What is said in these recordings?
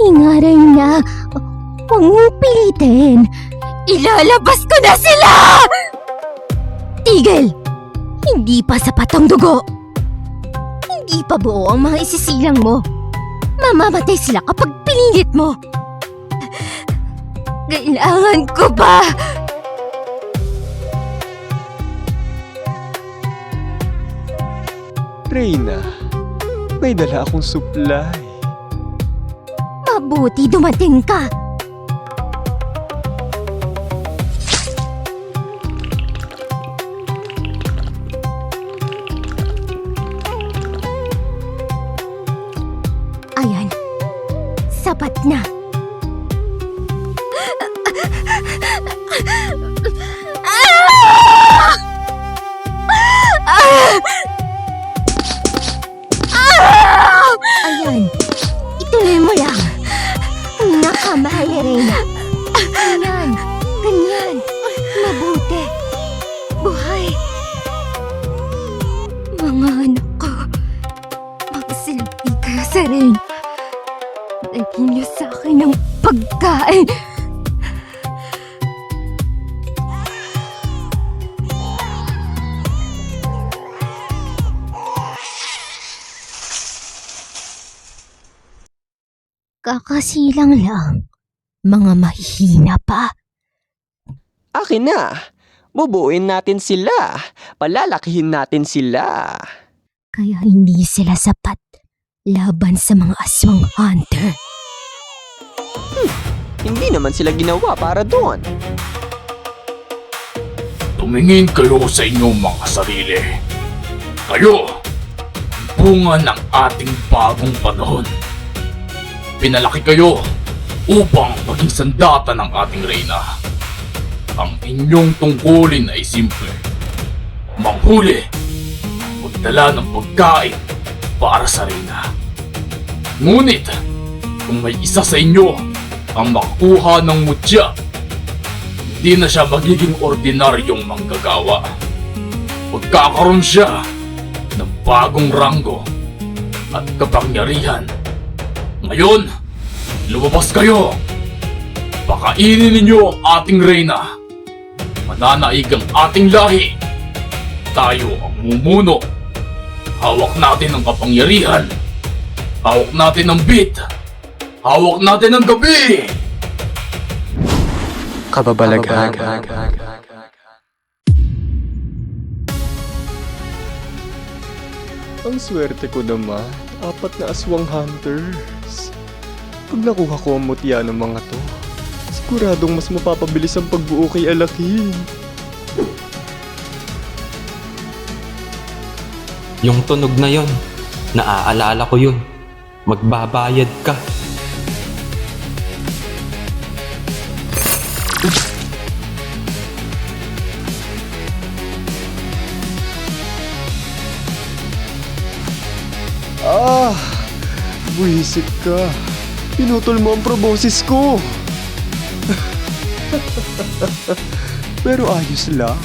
Hingaray na. Huwag mong pilitin. Ilalabas ko na sila! Tigil! Hindi pa sapat ang dugo. Hindi pa buo ang mga isisilang mo. Mamamatay sila kapag pinilit mo. Kailangan ko ba? Reyna, may dala akong supply. Mabuti dumating ka. Ayan, sapat na. Ayan, ituloy mo lang. Nakamahal ni Reyna. Ganyan, ganyan. Mabuti. Buhay. Mga anak ko, magsilbi kayo sa Reyna. Lagyan niyo sa akin ng pagkain. Kakasilang lang. Mga mahihina pa. Akin na. Bubuuin natin sila. Palalakihin natin sila. Kaya hindi sila sapat laban sa mga aswang hunter. Hindi naman sila ginawa para doon. Tumingin kayo sa inyong mga sarili. Kayo, bunga ng ating bagong panahon. Pinalaki kayo upang maging sandata ng ating reyna. Ang inyong tungkulin ay simple. Manghuli, magdala ng pagkain para sa reyna. Ngunit, kung may isa sa inyo ang makuha ng mutya, hindi na siya magiging ordinaryong manggagawa. Magkakaroon siya ng bagong ranggo at kapangyarihan. Ngayon, lumabas kayo! Pakainin ninyo ang ating reyna. Mananaig ang ating lahi. Tayo ang mumuno. Hawak natin ang kapangyarihan. Hawak natin ang beat. Hawak natin ang gabi! Kababalaghan. Ang swerte ko naman, 4 na aswang hunters. Pag nakuha ko ang mutya ng mga to, siguradong mas mapapabilis ang pagbuo kay Alakin. Yung tunog na yon, naaalala ko yun. Magbabayad ka. Buwisit ka. Pinutol mo ang proboscis ko. Pero ayos lang.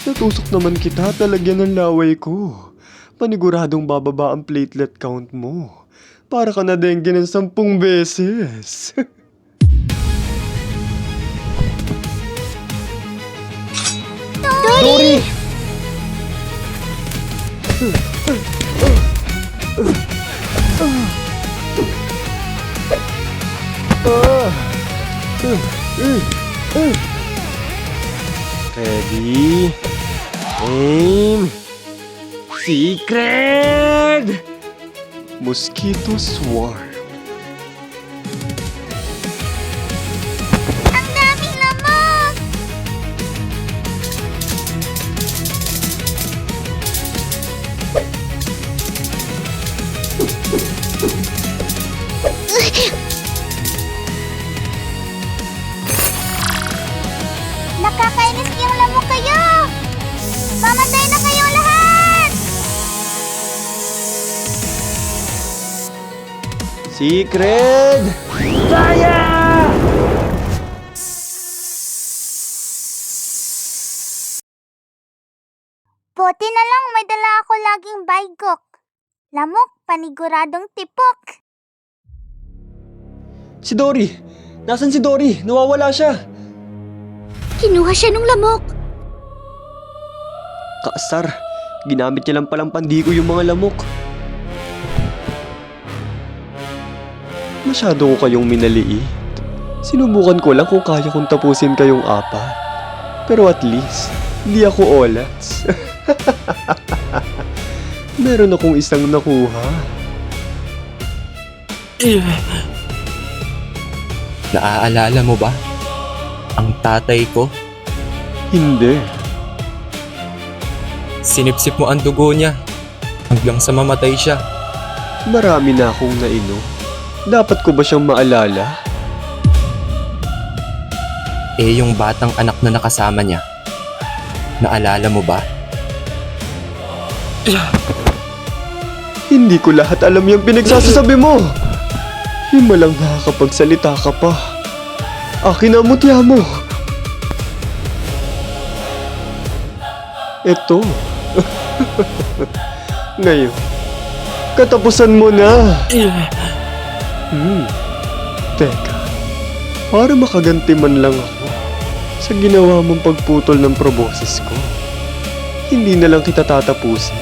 Natusok naman kita at nalagyan ng laway ko. Paniguradong bababa ang platelet count mo. Para ka na dengue ng 10 beses. Dory! Ready? Aim! Secret! Mosquito Swarm. Ang daming lamok! Nakakainis yung lamok kayo! Mamatay na kayong lahat! Secret! Fire! Buti na lang may dala ako laging baygok. Lamok, paniguradong tipok. Si Dory! Nasaan si Dory? Nawawala siya! Kinuha siya ng lamok. Kaasar, ginamit niya lang palang pandigo yung mga lamok. Masyado ko kayong minaliit. Sinubukan ko lang kung kaya kong tapusin kayong apat. Pero at least, hindi ako olats. Meron akong isang nakuha. Naaalala mo ba? Ang tatay ko, Hindi. sinipsip mo ang dugo niya hanggang sa mamatay siya. Marami na akong nainom. Dapat ko ba siyang maalala? Eh yung batang anak na nakasama niya, naalala mo ba? Hindi ko lahat alam yung pinagsasasabi mo. Himalang nakakapagsalita ka pa. Akin ang mutya mo. Eto. Ngayon, katapusan mo na. Teka, para makaganti man lang ako sa ginawa mong pagputol ng proboses ko. Hindi na lang kita tatapusin.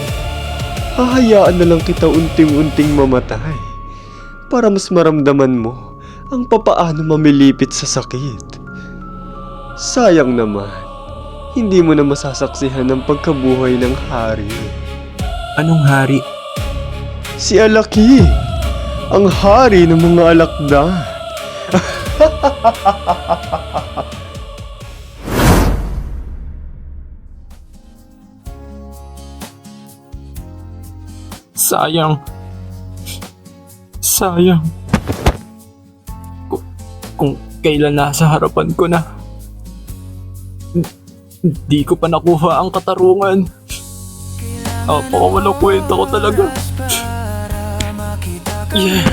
Hahayaan na lang kita unting-unting mamatay para mas maramdaman mo ang papaano mamilipit sa sakit. Sayang naman, hindi mo na masasaksihan ang pagkabuhay ng hari. Anong hari? Si Alaki, ang hari ng mga alakdan. Sayang. Sayang. Kung kailan nasa harapan ko na. Hindi ko pa nakuha ang katarungan. Walang kwenta ko talaga. Yeah.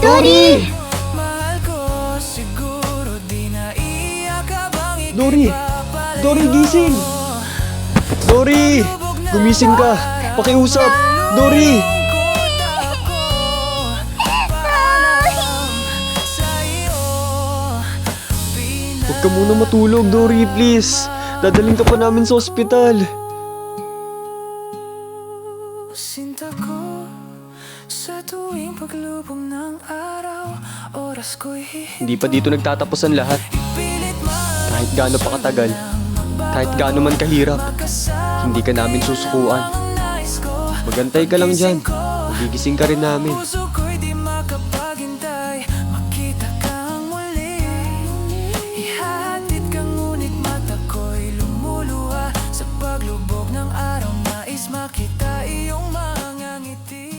Dory! Dory! Dory, gising! Dory! Gumising ka! Pakiusap! Dory! Huwag ka muna matulog, Dory, please! Dadaling ka pa namin sa ospital. Sinta ko sa tuwing paglubog ng araw, oras ko'y Hindi pa dito nagtatapos ang lahat. Kahit gaano pa katagal, kahit gaano man kahirap, hindi ka namin susukuan. Magantay ka lang dyan. Magigising ka rin namin. puso ko'y di makapaghintay, makita kang muli. Ihatid ka ngunit mata ko'y lumuluha sa paglubog ng araw, nais makita iyong mga ngiti.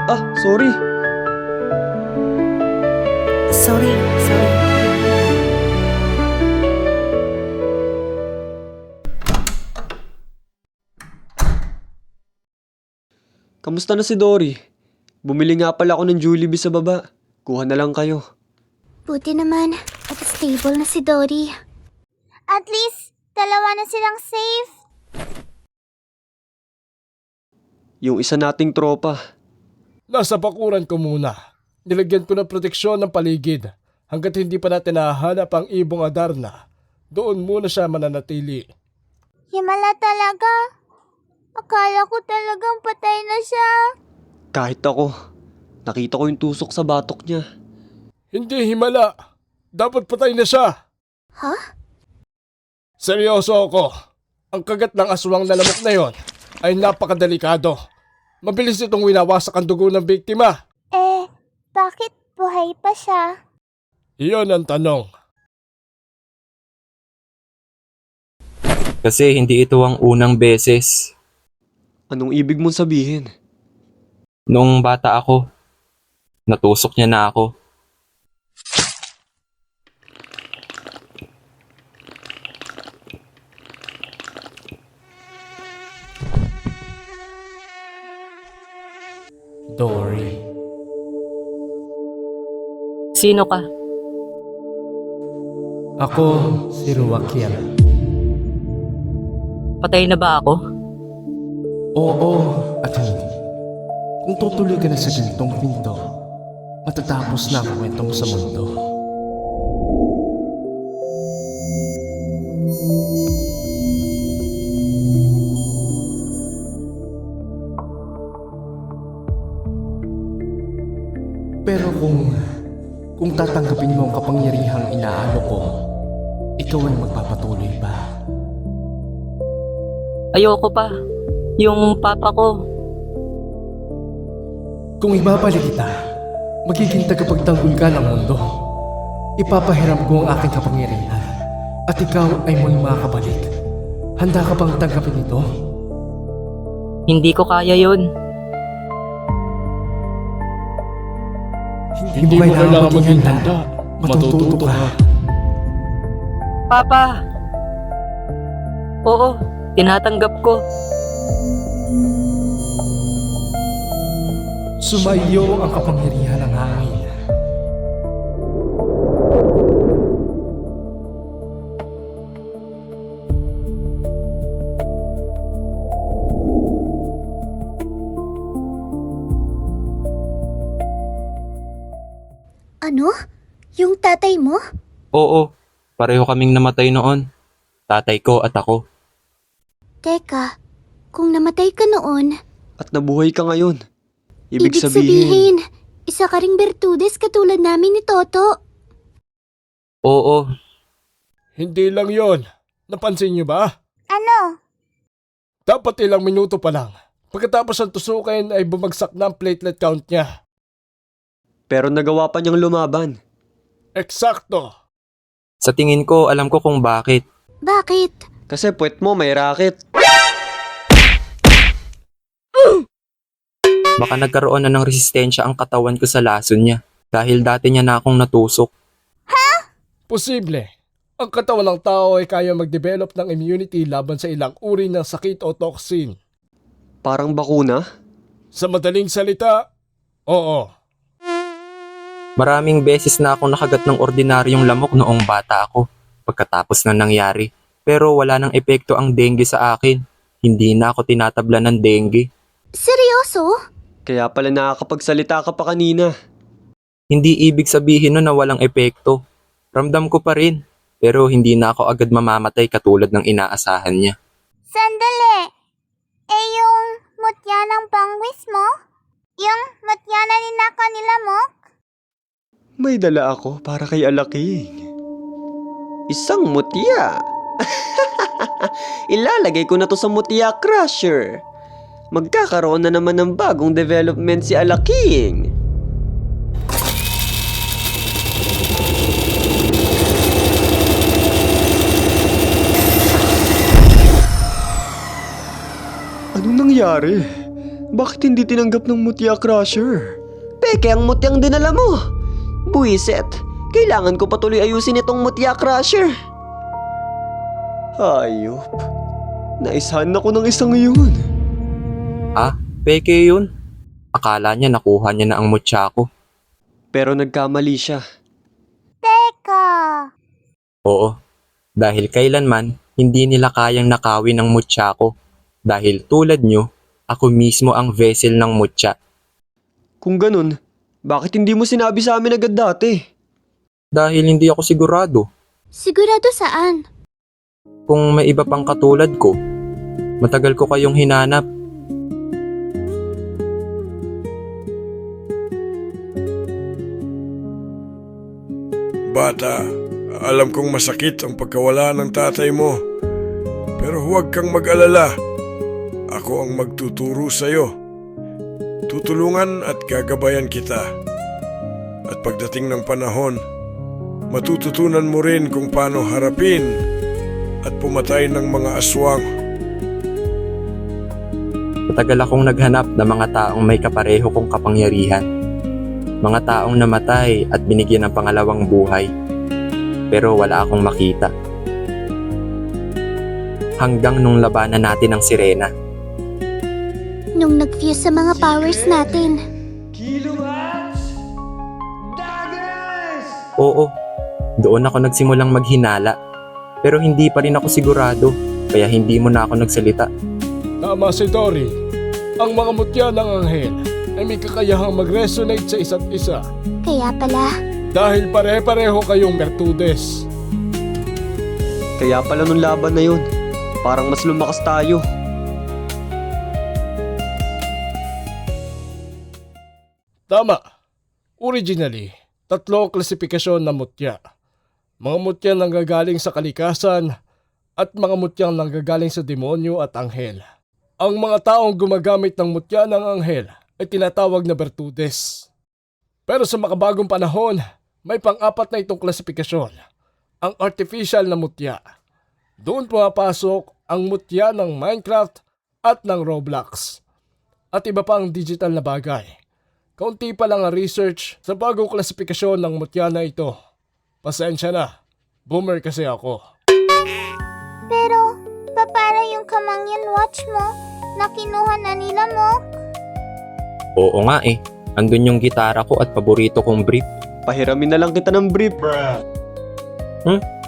Ah, sorry. Sorry. Kamusta na si Dory? Bumili nga pala ako ng Jollibee sa baba. Kuha na lang kayo. Buti naman at stable na si Dory. At least, dalawa na silang safe. Yung isa nating tropa. Nasa bakuran ko muna. Nilagyan ko ng proteksyon ng paligid. Hanggat hindi pa natin nahanap ang ibong Adarna, doon muna siya mananatili. Himala talaga. Akala ko talagang patay na siya. Kahit ako, nakita ko yung tusok sa batok niya. Hindi himala. Dapat patay na siya. Ha? Seryoso ako. Ang kagat ng aswang na lamok na yon ay napakadelikado. Mabilis itong winawasak ang dugo ng biktima. Bakit buhay pa siya? Iyon ang tanong. Kasi hindi ito ang unang beses. Anong ibig mong sabihin? Noong bata ako, natusok niya na ako. Dory. Sino ka? Ako si Ruakiel. Patay na ba ako? Oo at hindi. Kung tutuloy ka na sa ganitong pinto, matatapos na ang kwento mo sa mundo. Pero kung tatanggapin mo ang kapangyarihang inaalo ko, ikaw ay magpapatuloy ba? Ayoko pa. Yung papa ko. Kung ibabalik kita, magiging tagapagtanggol ka ng mundo. Ipapahiram ko ang aking kapangyarihan at ikaw ay muling makakabalik. Handa ka bang tanggapin ito? Hindi ko kaya yun. Hindi mo kailangan maging handa. Matututo ka. Papa! Oo, tinatanggap ko. Sumayo ang kapangyarihan ng hangin. Ano? Yung tatay mo? Oo, pareho kaming namatay noon. Tatay ko at ako. Teka, kung namatay ka noon, At nabuhay ka ngayon. Ibig ibig sabihin, sabihin, isa ka ring Bertudes katulad namin ni Toto. Oo, Hindi lang yon. Napansin niyo ba? Ano? Dapat ilang minuto pa lang. Pagkatapos ng tusukin ay bumagsak na ang platelet count niya. pero nagawa pa niyang lumaban. Eksakto. sa tingin ko alam ko kung bakit. Bakit? Kasi puwet mo may racket. Baka nagkaroon na ng resistensya ang katawan ko sa lason niya dahil dati niya na akong natusok. Posible. Ang katawan ng tao ay kaya mag-develop ng immunity laban sa ilang uri ng sakit o toxin. Parang bakuna. Sa madaling salita, oo. Maraming beses na akong nakagat ng ordinaryong lamok noong bata ako pagkatapos ng nangyari. Pero wala nang epekto ang dengue sa akin. Hindi na ako tinatabla ng dengue. Seryoso? Kaya pala nakakapagsalita ka pa kanina. Hindi ibig sabihin nun na walang epekto. Ramdam ko pa rin. Pero hindi na ako agad mamamatay katulad ng inaasahan niya. Sandali. Yung mutya ng pangwis mo? Yung mutya na ninaka nila mo? May dala ako para kay Alaking. Isang mutya. Ilalagay ko na to sa mutya crusher. Magkakaroon na naman ng bagong development si Alaking. Anong nangyari? Bakit hindi tinanggap ng mutya crusher? Peke ang mutyang dinala mo. Buiset, kailangan ko patuloy ayusin itong mutya crusher. Hayop. Naisahan ako ng isang yun. Ah, peke yun. Akala niya nakuha niya na ang mutya ko. Pero nagkamali siya. Teka. Oo, dahil kailanman hindi nila kayang nakawin ang mutya ko. Dahil tulad nyo, ako mismo ang vessel ng mutya. Kung ganun, bakit hindi mo sinabi sa amin agad dati? Dahil hindi ako sigurado. Sigurado saan? Kung may iba pang katulad ko, matagal ko kayong hinanap. Bata, alam kong masakit ang pagkawala ng tatay mo. Pero huwag kang mag-alala. Ako ang magtuturo sa'yo. Tutulungan at gagabayan kita. At pagdating ng panahon, matututunan mo rin kung paano harapin at pumatay ng mga aswang. Matagal akong naghanap ng mga taong may kapareho kong kapangyarihan. Mga taong namatay at binigyan ng pangalawang buhay. Pero wala akong makita. Hanggang nung labanan natin ang sirena. Nung nag-fuse sa mga powers natin. Oo, doon ako nagsimulang maghinala. Pero hindi pa rin ako sigurado, kaya hindi mo na ako nagsalita. Tama si Dory. Ang mga mutya ng anghel ay may kakayahang mag-resonate sa isa't isa. Kaya pala, Dahil pare-pareho kayong bertudes. Kaya pala nung laban na yun, parang mas lumakas tayo. Tama. Originally, 3 ang klasifikasyon ng mutya. Mga mutya nanggagaling sa kalikasan at mga mutyang nanggagaling sa demonyo at anghel. Ang mga taong gumagamit ng mutya ng anghel ay tinatawag na bertudes. Pero sa makabagong panahon, may pang-4 na itong klasifikasyon, ang artificial na mutya. Doon pumapasok ang mutya ng Minecraft at ng Roblox. At iba pa ang digital na bagay. Kaunti pa lang ang research sa bagong klasifikasyon ng mutya na ito. Pasensya na, boomer kasi ako. pero para yung Kamangyan watch mo na kinuha na nila mo? Oo nga eh, andun yung gitara ko at paborito kong brief. Pahiramin na lang kita ng brief.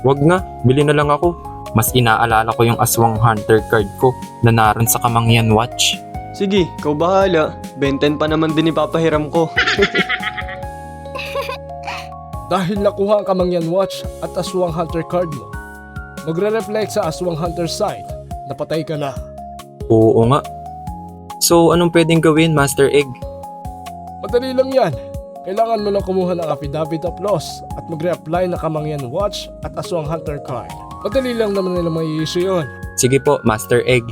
Wag na, bili na lang ako. Mas inaalala ko yung aswang hunter card ko na naroon sa Kamangyan Watch. Sige, ikaw bahala. Benten pa naman din ipapahiram ko. Dahil nakuha ang Kamangyan Watch at Aswang Hunter card mo, magre-reflect sa Aswang Hunter side na patay ka na. Oo nga. So anong pwedeng gawin, Master Egg? Madali lang yan. Kailangan mo lang kumuha ng affidavit of loss at magre-apply na Kamangyan Watch at Aswang Hunter card. Madali lang naman nila may-issue yun. Sige po, Master Egg.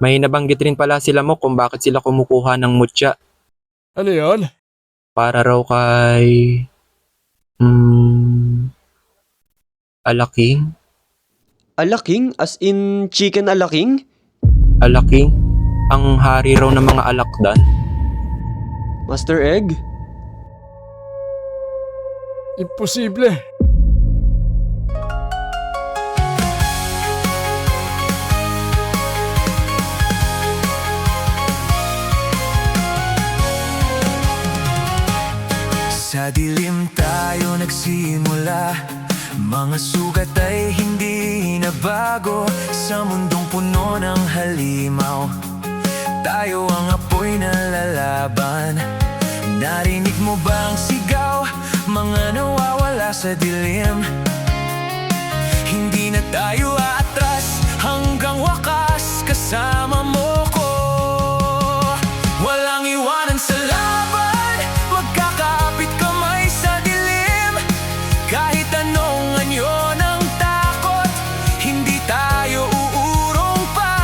May nabanggit rin pala sila mo kung bakit sila kumukuha ng mutya. Ano yun? Para raw kay... Alaking? Alaking? As in chicken alaking? Alaking? Ang hari raw ng mga alakdan? Master Egg? Imposible. Sa dilim tayo nagsimula, mga sugat ay hindi na bago. Sa mundong puno ng halimaw, tayo ang apoy na lalaban. Narinig mo ba ang sigaw, mga nawawala sa dilim? Hindi na tayo aatras, hanggang wakas kasama mo ko. Walang iwanan sa laban, magkakapit kamay sa dilim. Kahit anong anyo ng takot, hindi tayo uurong pa.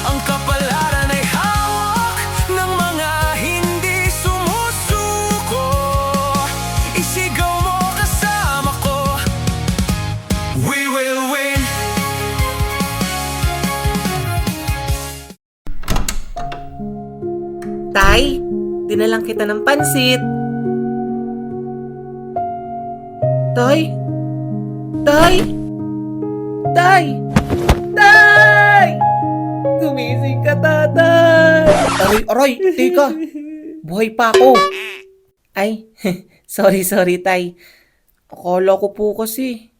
Ang kapalaran ay hawak ng mga hindi sumusuko. Isigaw mo kasama ko, we will win. Tay, dinalang kita ng pansit. Tay? Tay? Tay? Tay! Gumising ka, tatay! Aray, teka! Buhay pa ako! Ay, sorry, tay. Akala ko po kasi.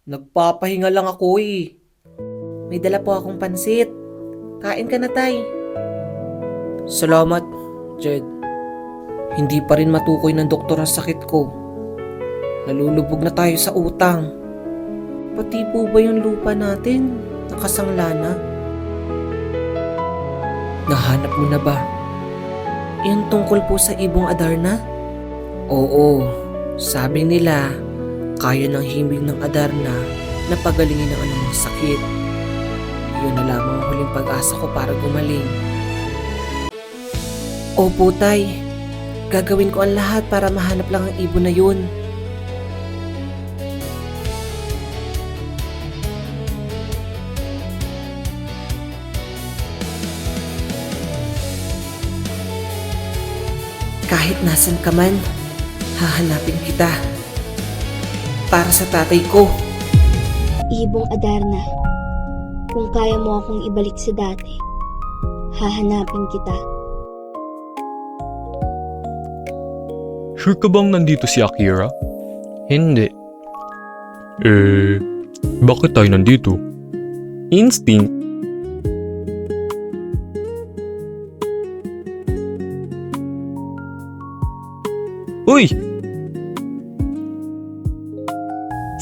Nagpapahinga lang ako eh. May dala po akong pansit. Kain ka na, tay. Salamat, Jed. Hindi pa rin matukoy ng doktor ang sakit ko. Nalulubog na tayo sa utang. Pati po ba yung lupa natin nakasangla na? Nahanap mo na ba? Yung tungkol po sa ibong Adarna? Oo, sabi nila, kaya ng himig ng Adarna na pagalingin ang anumang sakit. Yun na lamang ang huling pag-asa ko para gumaling. Opo, tay. Gagawin ko ang lahat para mahanap lang ang ibon na yun. Kahit nasan ka man, hahanapin kita. Para sa tatay ko. Ibong Adarna, kung kaya mo akong ibalik sa dati, hahanapin kita. Sure ka bang nandito si Akira? Hindi. Bakit tayo nandito? Instinct. Uy!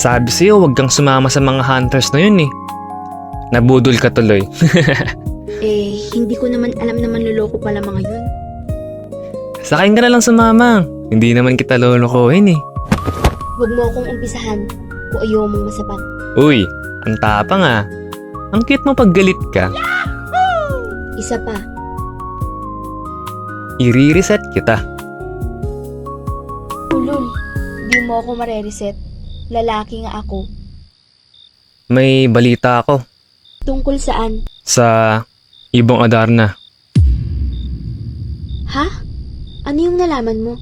Sabi sa'yo, huwag kang sumama sa mga hunters na yun eh. Nabudol ka tuloy. Hindi ko naman alam na manloloko pala mga yun. Sakayin ka na lang sumama. Hindi naman kita lolokohin eh. Huwag mo akong umpisahan kung ayaw mong masapat. Uy, ang tapang ah. Ang cute mo pag galit ka. Isa pa, I-reset kita. ulol, di mo ako marereset. Lalaki nga ako. May balita ako Tungkol saan? sa Ibong Adarna. Ha? Ano yung nalaman mo?